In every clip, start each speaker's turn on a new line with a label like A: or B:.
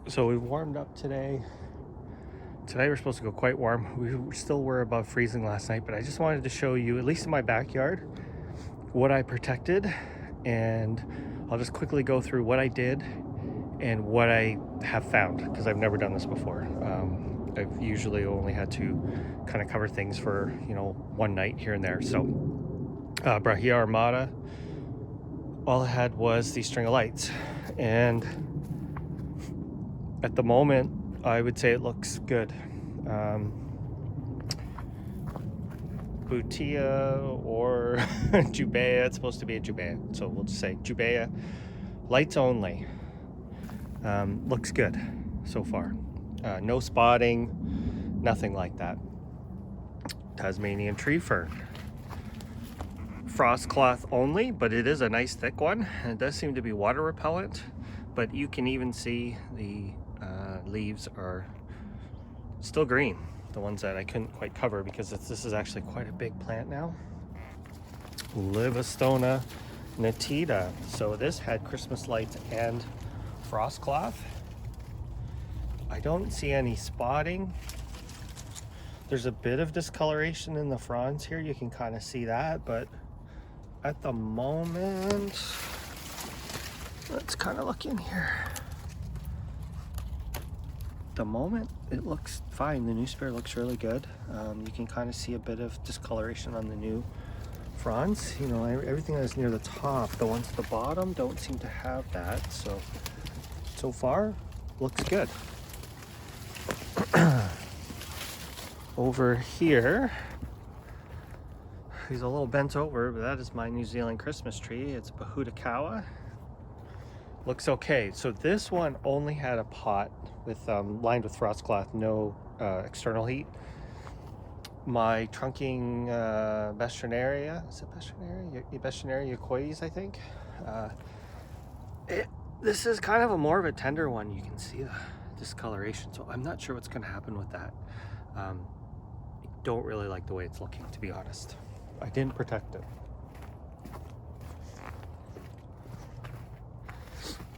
A: So we warmed up today. Tonight we're supposed to go quite warm. We still were above freezing last night, but I just wanted to show you, at least in my backyard, what I protected. And I'll just quickly go through what I did and what I have found, because I've never done this before. I've usually only had to kind of cover things for, one night here and there. So Brahia Armada, all I had was the string of lights. And at the moment, I would say it looks good. Butia or Jubea, it's supposed to be a Jubea, so we'll just say Jubea, lights only. Looks good so far. No spotting, nothing like that. Tasmanian tree fern. Frost cloth only, but it is a nice thick one. It does seem to be water repellent, but you can even see the leaves are still green. The ones that I couldn't quite cover because this is actually quite a big plant now. Livistona natita. So this had Christmas lights and frost cloth. I don't see any spotting. There's a bit of discoloration in the fronds here. You can kind of see that, but at the moment, let's kind of look in here. The moment it looks fine. The new spear looks really good. You can kind of see a bit of discoloration on the new fronds. Everything that's near the top, the ones at the bottom don't seem to have that. So far, looks good. Over here, he's a little bent over, but that is my New Zealand Christmas tree. It's Bahutakawa. Looks okay. So this one only had a pot with lined with frost cloth, no external heat. My trunking Bestionaria, is it Bestionaria? Bestionaria eucoides, I think. This is kind of a more of a tender one. You can see the discoloration, so I'm not sure what's going to happen with that. I don't really like the way it's looking, to be honest. I didn't protect it.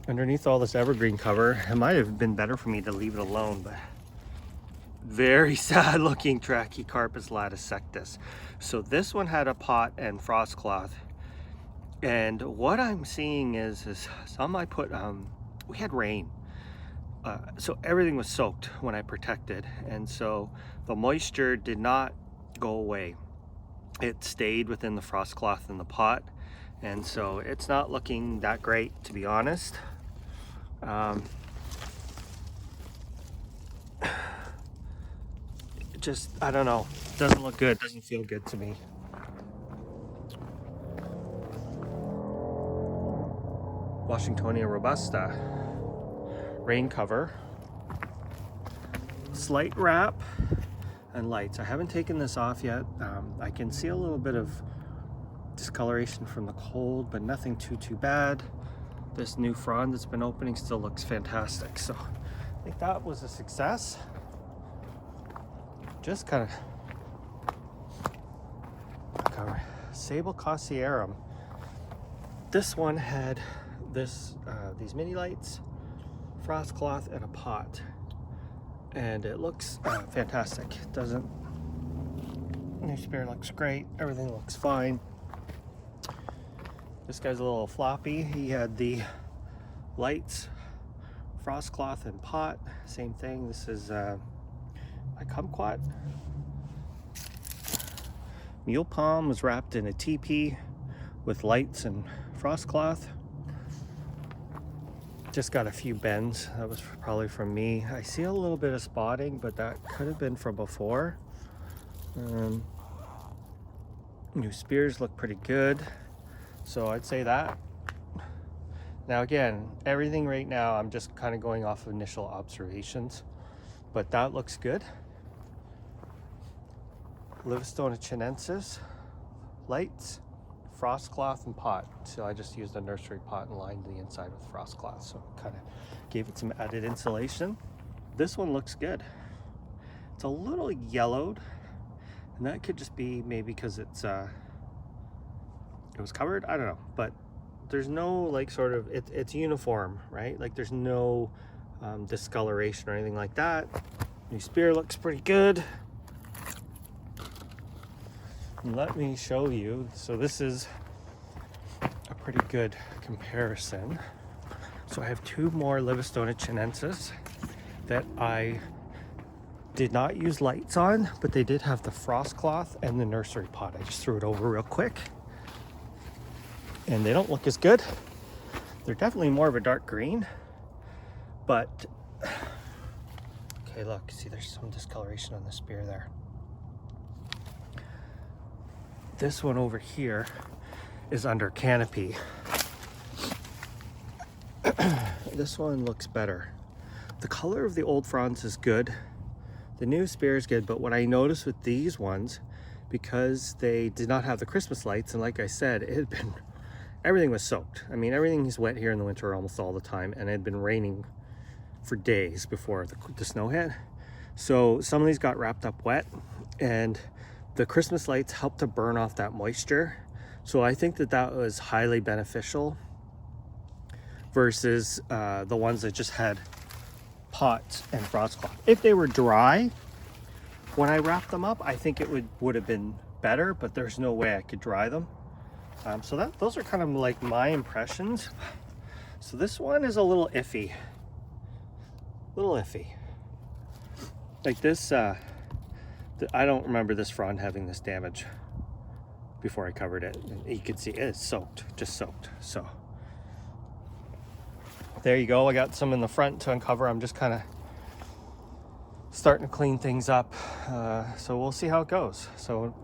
A: Underneath all this evergreen cover, it might have been better for me to leave it alone, but very sad looking Tracheocarpus Latasectis. So this one had a pot and frost cloth, and what I'm seeing is some I put, we had rain, so everything was soaked when I protected, and so the moisture did not go away. It stayed within the frost cloth in the pot, and so it's not looking that great, to be honest. Just, I don't know, doesn't look good, doesn't feel good to me. Washingtonia robusta, rain cover, slight wrap, and lights. I haven't taken this off yet. I can see a little bit of discoloration from the cold, but nothing too bad. This new frond that's been opening still looks fantastic, so I think that was a success. Just kind of cover. Sable Cossierum. This one had these mini lights, frost cloth, and a pot, and it looks fantastic. New spear looks great. Everything looks fine. This guy's a little floppy. He had the lights, frost cloth, and pot. Same thing. This is my Kumquat. Mule palm was wrapped in a teepee with lights and frost cloth. Just got a few bends. That was probably from me. I see a little bit of spotting, but that could have been from before. New spears look pretty good, so I'd say that. Now again, everything right now, I'm just kind of going off of initial observations, but that looks good. Livistona chinensis, lights, frost cloth, and pot. So I just used a nursery pot and lined the inside with frost cloth, so kind of gave it some added insulation. This one looks good. It's a little yellowed, and that could just be maybe because it was covered, I don't know, but there's no like sort of, it's uniform, right? Like there's no discoloration or anything like that. New spear looks pretty good. Let me show you. So this is a pretty good comparison. So I have two more Livistona chinensis that I did not use lights on, but they did have the frost cloth and the nursery pot. I just threw it over real quick. And they don't look as good. They're definitely more of a dark green, but okay, look, see there's some discoloration on the spear there. This one over here is under canopy. This one looks better. The color of the old fronds is good. The new spear is good, but what I noticed with these ones, because they did not have the Christmas lights, and like I said, it had been, everything was soaked. I mean, everything is wet here in the winter almost all the time, and it had been raining for days before the snow hit. So some of these got wrapped up wet, and the Christmas lights helped to burn off that moisture. So I think that that was highly beneficial versus the ones that just had pots and frost cloth. If they were dry when I wrapped them up, I think it would have been better, but there's no way I could dry them. So those are kind of like my impressions. So this one is a little iffy. Like this, I don't remember this frond having this damage before I covered it. You can see it's soaked, just soaked. So there you go. I got some in the front to uncover. I'm just kind of starting to clean things up. So we'll see how it goes. So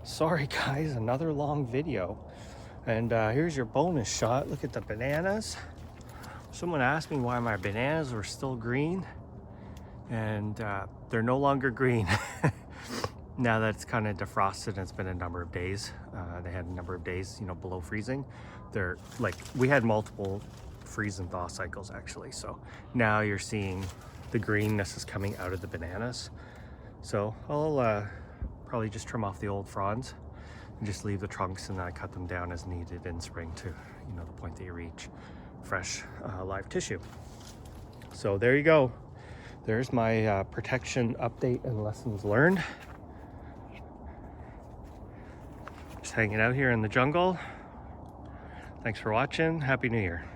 A: sorry guys, another long video. And here's your bonus shot. Look at the bananas. Someone asked me why my bananas were still green, and they're no longer green. Now that it's kind of defrosted and it's been a number of days. They had a number of days, you know, below freezing. They're like, we had multiple freeze and thaw cycles actually. So now you're seeing the greenness is coming out of the bananas. So I'll probably just trim off the old fronds and just leave the trunks, and then I cut them down as needed in spring to, you know, the point that you reach fresh live tissue. So there you go. There's my protection update and lessons learned. Just hanging out here in the jungle. Thanks for watching. Happy New Year.